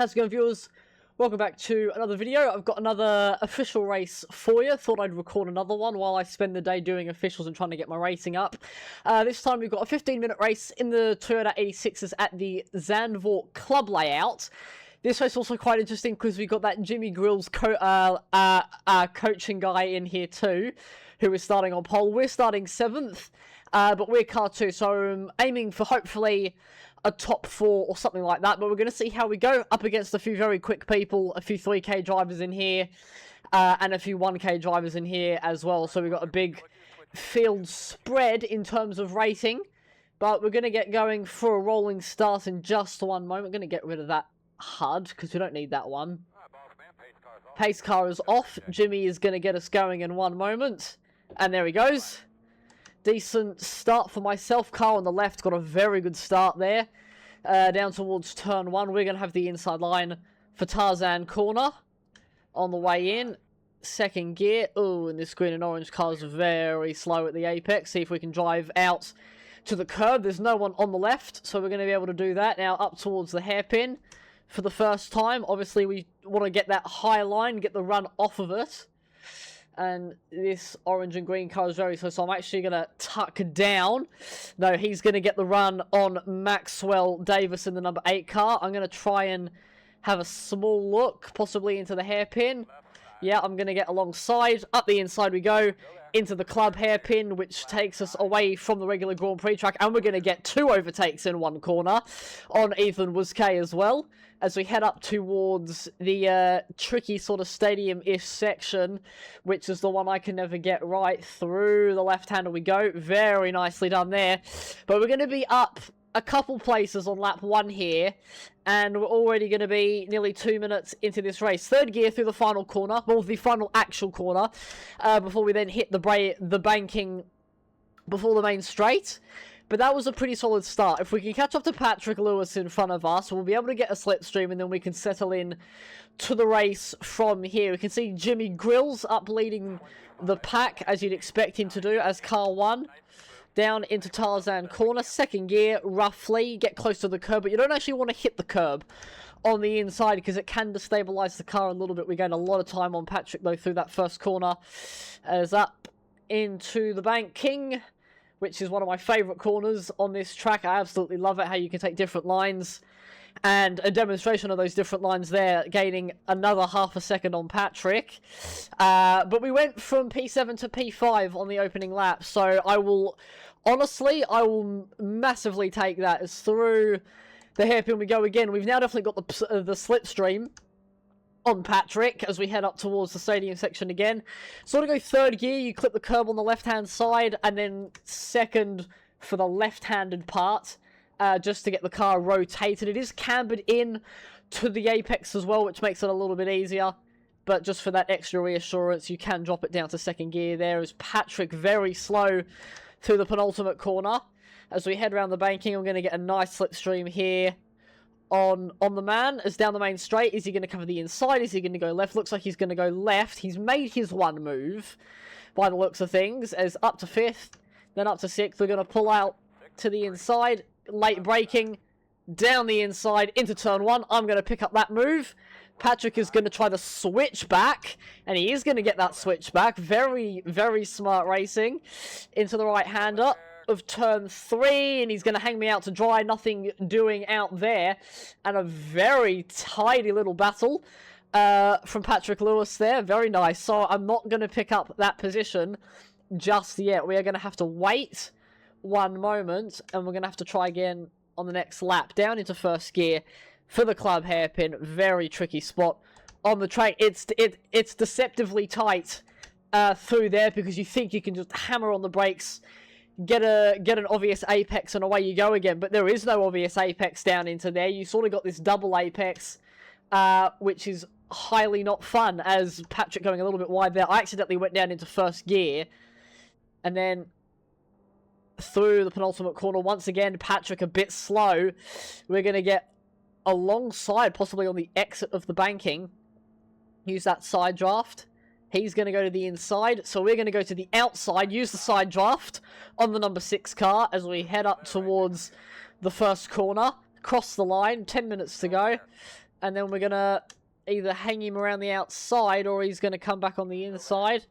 How's it going, viewers? Welcome back to another video. I've got another official race for you. Thought I'd record another one while I spend the day doing officials and trying to get my racing up. This time we've got a 15-minute race in the Toyota 86s at the Zandvoort Club layout. This race is also quite interesting because we've got that Jimmy Grill's coaching guy in here too, who is starting on pole. We're starting 7th, but we're car 2, so I'm aiming for hopefully a top 4 or something like that, but we're going to see how we go up against a few very quick people, a few 3k drivers in here, and a few 1k drivers in here as well. So we've got a big field spread in terms of rating, but we're going to get going for a rolling start in just one moment. We're going to get rid of that HUD because we don't need that one. Pace car is off. Jimmy is going to get us going in one moment, and there he goes. Decent start for myself. Car on the left got a very good start there. Down towards turn 1. We're going to have the inside line for Tarzan corner. On the way in. Second gear. Oh, and this green and orange car is very slow at the apex. See if we can drive out to the curb. There's no one on the left, so we're going to be able to do that. Now up towards the hairpin for the first time. Obviously, we want to get that high line, get the run off of it. And this orange and green car is very slow, so I'm actually going to tuck down. No, he's going to get the run on Maxwell Davis in the number 8 car. I'm going to try and have a small look, possibly into the hairpin. Yeah, I'm going to get alongside. Up the inside we go, into the club hairpin, which takes us away from the regular Grand Prix track. And we're going to get 2 overtakes in one corner on Ethan Wooskay as well, as we head up towards the tricky sort of stadium-ish section, which is the one I can never get right. Through the left-hander we go. Very nicely done there. But we're going to be up a couple places on lap 1 here, and we're already going to be nearly 2 minutes into this race. Third gear through the final corner, well, the final actual corner, before we then hit the banking before the main straight. But that was a pretty solid start. If we can catch up to Patrick Lewis in front of us, we'll be able to get a slipstream, and then we can settle in to the race from here. We can see Jimmy Grills up leading the pack, as you'd expect him to do, as car 1. Down into Tarzan corner, second gear, roughly, get close to the curb, but you don't actually want to hit the curb on the inside because it can destabilize the car a little bit. We gained a lot of time on Patrick, though, through that first corner. As up into the banking, which is one of my favourite corners on this track. I absolutely love it, how you can take different lines. And a demonstration of those different lines there, gaining another half a second on Patrick. But we went from P7 to P5 on the opening lap. So I will massively take that. As through the hairpin we go again. We've now definitely got the slipstream on Patrick as we head up towards the stadium section again. Sort of go third gear, you clip the curb on the left-hand side, and then second for the left-handed part, just to get the car rotated. It is cambered in to the apex as well, which makes it a little bit easier. But just for that extra reassurance, you can drop it down to second gear there. As Patrick very slow through the penultimate corner. As we head around the banking, I'm going to get a nice slipstream here on the man. As down the main straight, is he going to cover the inside? Is he going to go left? Looks like he's going to go left. He's made his one move by the looks of things. As up to 5th, then up to 6th. We're going to pull out to the inside. Late braking, down the inside into turn 1. I'm going to pick up that move. Patrick is going to try the switch back, and he is going to get that switch back. Very, very smart racing into the right-hander of turn 3, and he's going to hang me out to dry. Nothing doing out there, and a very tidy little battle from Patrick Lewis there. Very nice. So I'm not going to pick up that position just yet. We are going to have to wait one moment, and we're going to have to try again on the next lap. Down into first gear for the club hairpin. Very tricky spot on the track. It's deceptively tight through there because you think you can just hammer on the brakes, get an obvious apex, and away you go again. But there is no obvious apex down into there. You sort of got this double apex, which is highly not fun, as Patrick going a little bit wide there. I accidentally went down into first gear, and then through the penultimate corner once again. Patrick a bit slow. We're going to get alongside, possibly on the exit of the banking. Use that side draft. He's going to go to the inside, so we're going to go to the outside, use the side draft on the number 6 car as we head up towards the first corner. Cross the line, 10 minutes to go. And then we're going to either hang him around the outside or he's going to come back on the inside.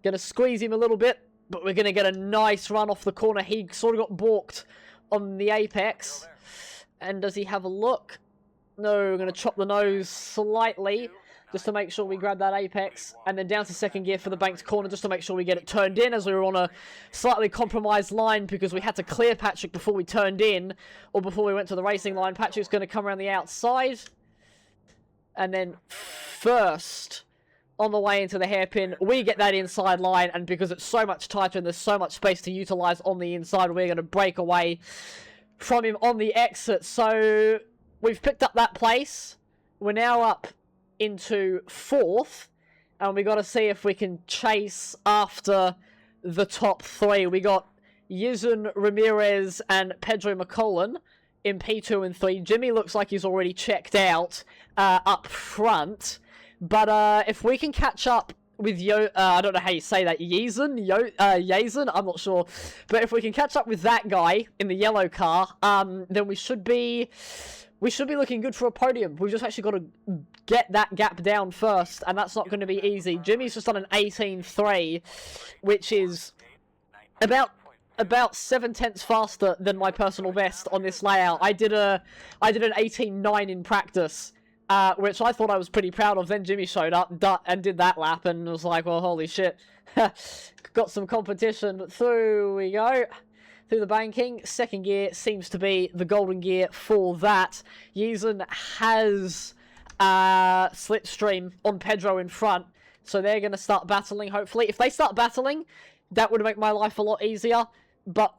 Going to squeeze him a little bit, but we're going to get a nice run off the corner. He sort of got balked on the apex. And does he have a look? No, we're going to chop the nose slightly just to make sure we grab that apex. And then down to second gear for the banked corner just to make sure we get it turned in, as we were on a slightly compromised line because we had to clear Patrick before we turned in or before we went to the racing line. Patrick's going to come around the outside. And then first, on the way into the hairpin, we get that inside line. And because it's so much tighter and there's so much space to utilize on the inside, we're going to break away from him on the exit. So we've picked up that place. We're now up into 4th, and we got to see if we can chase after the top 3. We got Yizun, Ramirez, and Pedro McCollin in P2 and 3. Jimmy looks like he's already checked out up front, but if we can catch up with I don't know how you say that, Yizun, I'm not sure, but if we can catch up with that guy in the yellow car, then we should be looking good for a podium. We've just actually got to get that gap down first, and that's not going to be easy. Jimmy's just done an 18.3, which is about 7/10 faster than my personal best on this layout. I did an 18.9 in practice, which I thought I was pretty proud of. Then Jimmy showed up and did that lap, and was like, well, holy shit. Got some competition, but through we go. Through the banking. Second gear seems to be the golden gear for that. Yizun has slipstream on Pedro in front, so they're going to start battling, hopefully. If they start battling, that would make my life a lot easier, but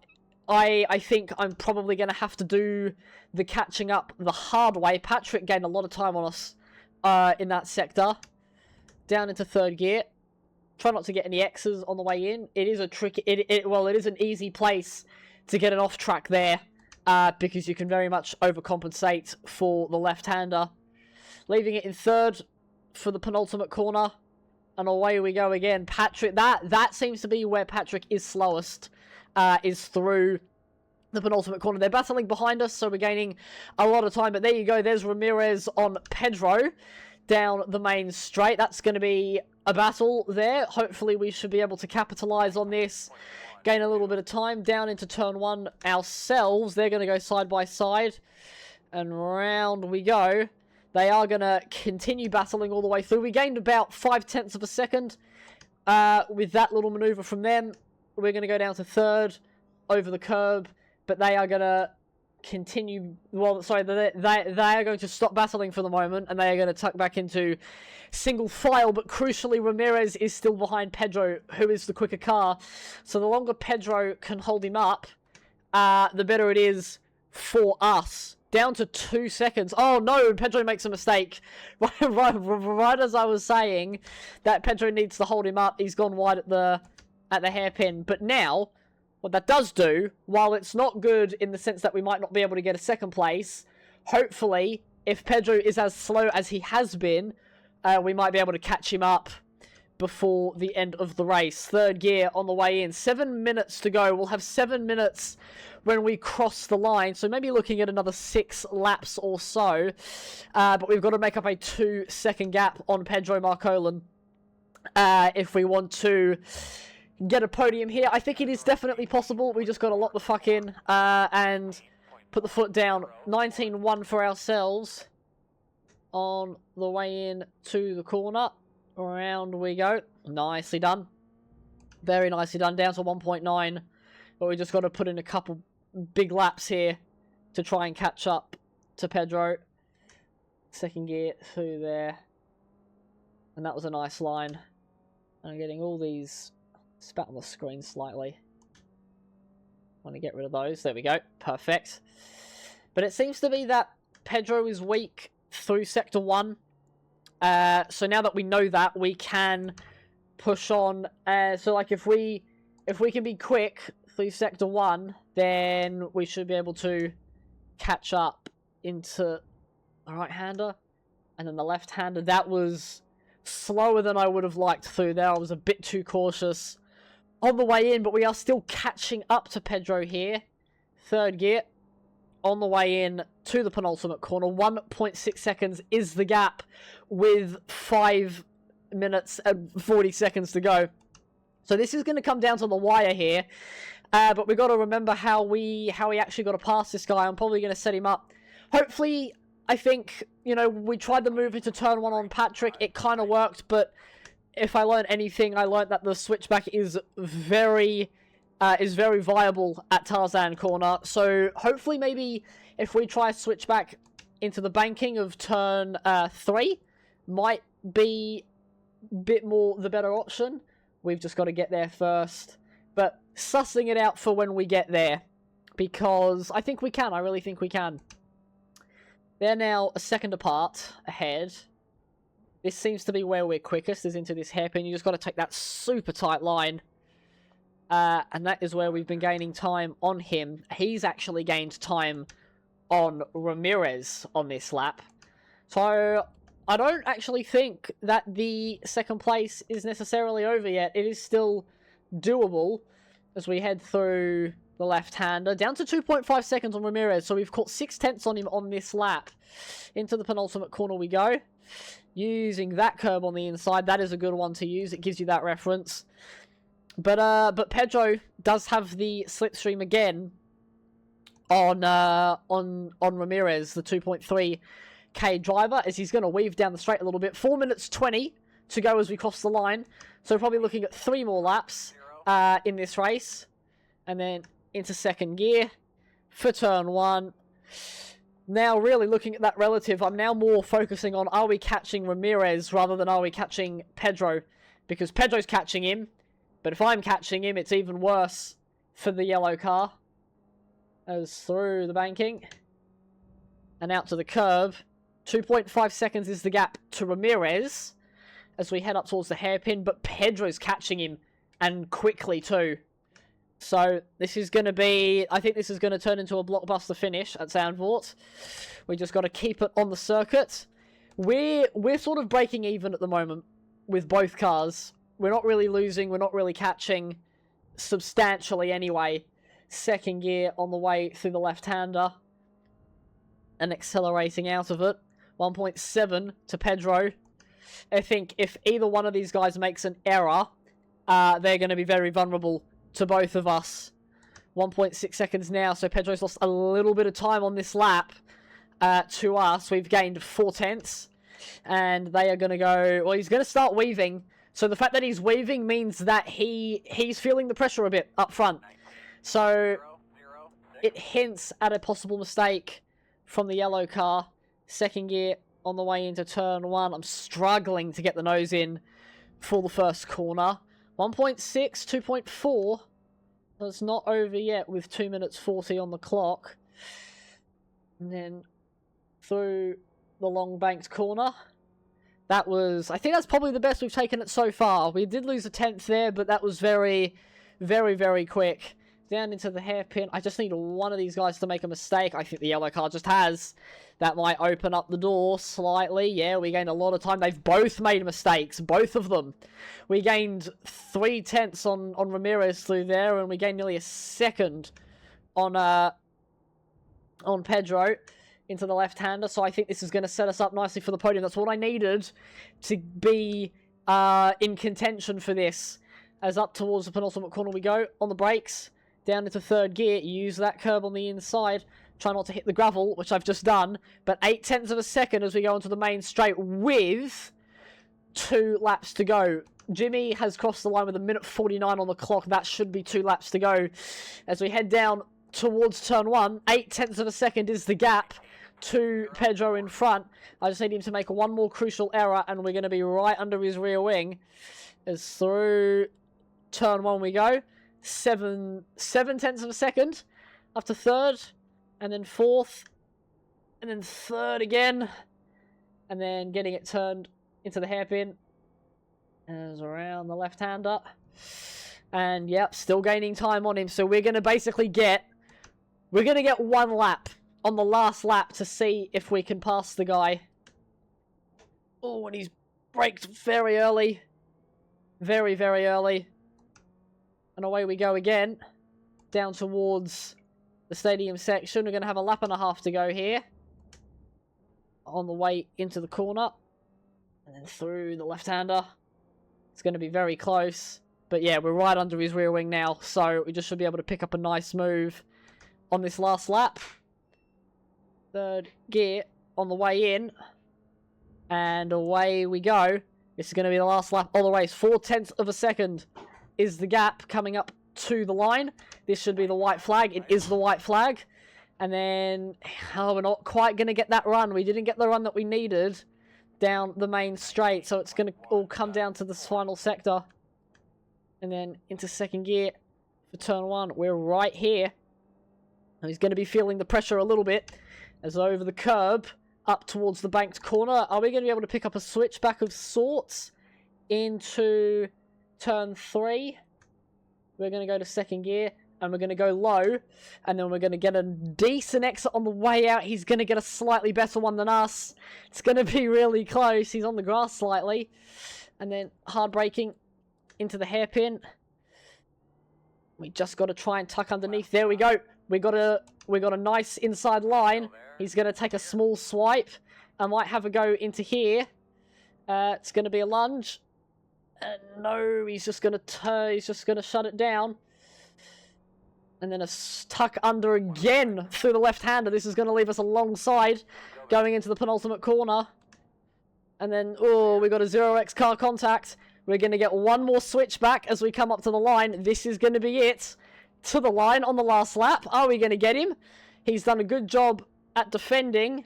I think I'm probably going to have to do the catching up the hard way. Patrick gained a lot of time on us in that sector. Down into third gear. Try not to get any X's on the way in. It is a tricky... Well, it is an easy place to get an off-track there, because you can very much overcompensate for the left-hander. Leaving it in third for the penultimate corner. And away we go again. Patrick, that seems to be where Patrick is slowest, is through the penultimate corner. They're battling behind us, so we're gaining a lot of time. But there you go. There's Ramirez on Pedro down the main straight. That's going to be a battle there. Hopefully we should be able to capitalize on this. Gain a little bit of time. Down into turn 1 ourselves. They're going to go side by side. And round we go. They are going to continue battling all the way through. We gained about 0.5 of a second with that little maneuver from them. We're going to go down to third over the curb. But they are going to continue... Well, sorry, they are going to stop battling for the moment. And they are going to tuck back into single file. But crucially, Ramirez is still behind Pedro, who is the quicker car. So the longer Pedro can hold him up, the better it is for us. Down to 2 seconds. Oh no, Pedro makes a mistake. Right as I was saying that Pedro needs to hold him up, he's gone wide at the hairpin. But now, what that does do, while it's not good in the sense that we might not be able to get a second place, hopefully, if Pedro is as slow as he has been, we might be able to catch him up before the end of the race. Third gear on the way in. 7 minutes to go. We'll have 7 minutes when we cross the line, so maybe looking at another 6 laps or so. But we've got to make up a 2-second gap on Pedro Marcolin if we want to get a podium here. I think it is definitely possible. We just got to lock the fuck in and put the foot down. 19-1 for ourselves on the way in to the corner. Around we go. Nicely done. Very nicely done. Down to 1.9. But we just got to put in a couple big laps here to try and catch up to Pedro. Second gear through there. And that was a nice line. And I'm getting all these spat on the screen slightly. Want to get rid of those. There we go. Perfect. But it seems to be that Pedro is weak through Sector 1. So now that we know that, we can push on. So like if we can be quick through Sector 1, then we should be able to catch up into the right-hander. And then the left-hander, that was slower than I would have liked through there. I was a bit too cautious on the way in, but we are still catching up to Pedro here. Third gear on the way in to the penultimate corner. 1.6 seconds is the gap with 5 minutes and 40 seconds to go. So this is going to come down to the wire here. But we've got to remember how we actually got to pass this guy. I'm probably going to set him up. Hopefully, I think, you know, we tried to move into turn 1 on Patrick. It kind of worked, but if I learned anything, I learned that the switchback is very viable at Tarzan corner. So hopefully maybe if we try switchback into the banking of turn 3, might be a bit more the better option. We've just got to get there first. But sussing it out for when we get there, because I think we can. I really think we can. They're now a second apart ahead. This seems to be where we're quickest, is into this hairpin. You just got to take that super tight line. And that is where we've been gaining time on him. He's actually gained time on Ramirez on this lap. So I don't actually think that the second place is necessarily over yet. It is still doable as we head through the left-hander. Down to 2.5 seconds on Ramirez, so we've caught 6/10 on him on this lap. Into the penultimate corner we go. Using that curb on the inside, that is a good one to use. It gives you that reference. But Pedro does have the slipstream again on Ramirez, the 2.3k driver, as he's going to weave down the straight a little bit. 4 minutes 20 to go as we cross the line. So probably looking at 3 more laps in this race. And then into second gear for turn 1. Now really looking at that relative, I'm now more focusing on, are we catching Ramirez rather than are we catching Pedro? Because Pedro's catching him, but if I'm catching him, it's even worse for the yellow car. As through the banking and out to the curb. 2.5 seconds is the gap to Ramirez as we head up towards the hairpin, but Pedro's catching him, and quickly too. So this is going to be, I think this is going to turn into a blockbuster finish at Zandvoort. We just got to keep it on the circuit. We're sort of breaking even at the moment with both cars. We're not really losing, we're not really catching substantially anyway. Second gear on the way through the left-hander and accelerating out of it. 1.7 to Pedro. I think if either one of these guys makes an error, they're going to be very vulnerable to both of us. 1.6 seconds now, so Pedro's lost a little bit of time on this lap to us. We've gained 4/10, and they are going to go, well, he's going to start weaving. So the fact that he's weaving means that he's feeling the pressure a bit up front. So it hints at a possible mistake from the yellow car. Second gear on the way into turn 1. I'm struggling to get the nose in for the first corner. 1.6, 2.4. That's not over yet with 2 minutes 40 on the clock. And then through the long banked corner. That was, I think that's probably the best we've taken it so far. We did lose a 10th there, but that was very, very, very quick. Down into the hairpin. I just need one of these guys to make a mistake. I think the yellow car just has. That might open up the door slightly. Yeah, we gained a lot of time. They've both made mistakes. Both of them. We gained 3/10 on Ramirez through there, and we gained nearly a second on Pedro into the left-hander. So I think this is going to set us up nicely for the podium. That's what I needed to be in contention for this. As up towards the penultimate corner we go. On the brakes. Down into third gear, use that curb on the inside. Try not to hit the gravel, which I've just done. But 0.8 of a second as we go into the main straight with 2 laps to go. Jimmy has crossed the line with 1:49 on the clock. That should be 2 laps to go. As we head down towards turn 1, 0.8 of a second is the gap to Pedro in front. I just need him to make one more crucial error, and we're going to be right under his rear wing. As through turn 1 we go. 7/10 of a second up to third, and then fourth, and then third again, and then getting it turned into the hairpin as around the left-hander, and yep, still gaining time on him. So we're gonna basically get 1 lap on the last lap to see if we can pass the guy. Oh, and he's braked very early, very, very early. And away we go again, down towards the stadium section. We're going to have a lap and a half to go here. On the way into the corner. And then through the left-hander. It's going to be very close. But yeah, we're right under his rear wing now. So we just should be able to pick up a nice move on this last lap. Third gear on the way in. And away we go. This is going to be the last lap of the race. 0.4 of a second is the gap coming up to the line. This should be the white flag. It is the white flag. And then, we're not quite going to get that run. We didn't get the run that we needed down the main straight. So it's going to all come down to this final sector. And then into second gear for turn 1. We're right here. And he's going to be feeling the pressure a little bit as over the curb up towards the banked corner. Are we going to be able to pick up a switchback of sorts into turn 3? We're going to go to second gear. And we're going to go low. And then we're going to get a decent exit on the way out. He's going to get a slightly better one than us. It's going to be really close. He's on the grass slightly. And then hard braking into the hairpin. We just got to try and tuck underneath. There we go. We got a nice inside line. He's going to take a small swipe. I might have a go into here. It's going to be a lunge. No, he's just going to turn. He's just going to shut it down. And then a tuck under again through the left-hander. This is going to leave us alongside going into the penultimate corner. And then, oh, we got a 0x car contact. We're going to get one more switchback as we come up to the line. This is going to be it. To the line on the last lap. Are we going to get him? He's done a good job at defending.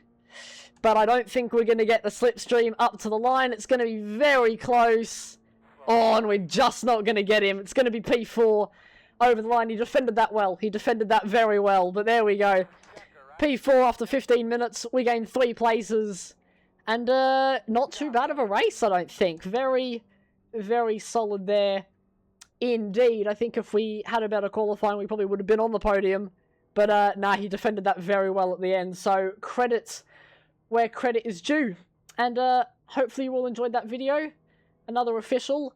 But I don't think we're going to get the slipstream up to the line. It's going to be very close. Oh, and we're just not going to get him. It's going to be P4 over the line. He defended that well. He defended that very well. But there we go. P4 after 15 minutes. We gained 3 places. And not too bad of a race, I don't think. Very, very solid there. Indeed. I think if we had a better qualifying, we probably would have been on the podium. But nah, he defended that very well at the end. So credit where credit is due. And hopefully you all enjoyed that video. Another official.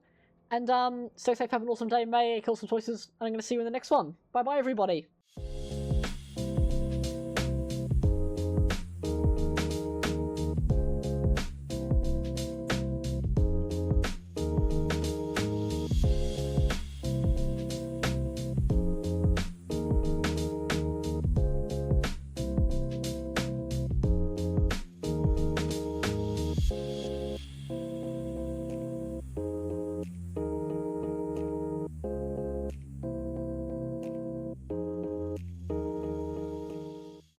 And stay safe, have an awesome day, may kill some choices, and I'm going to see you in the next one. Bye-bye, everybody.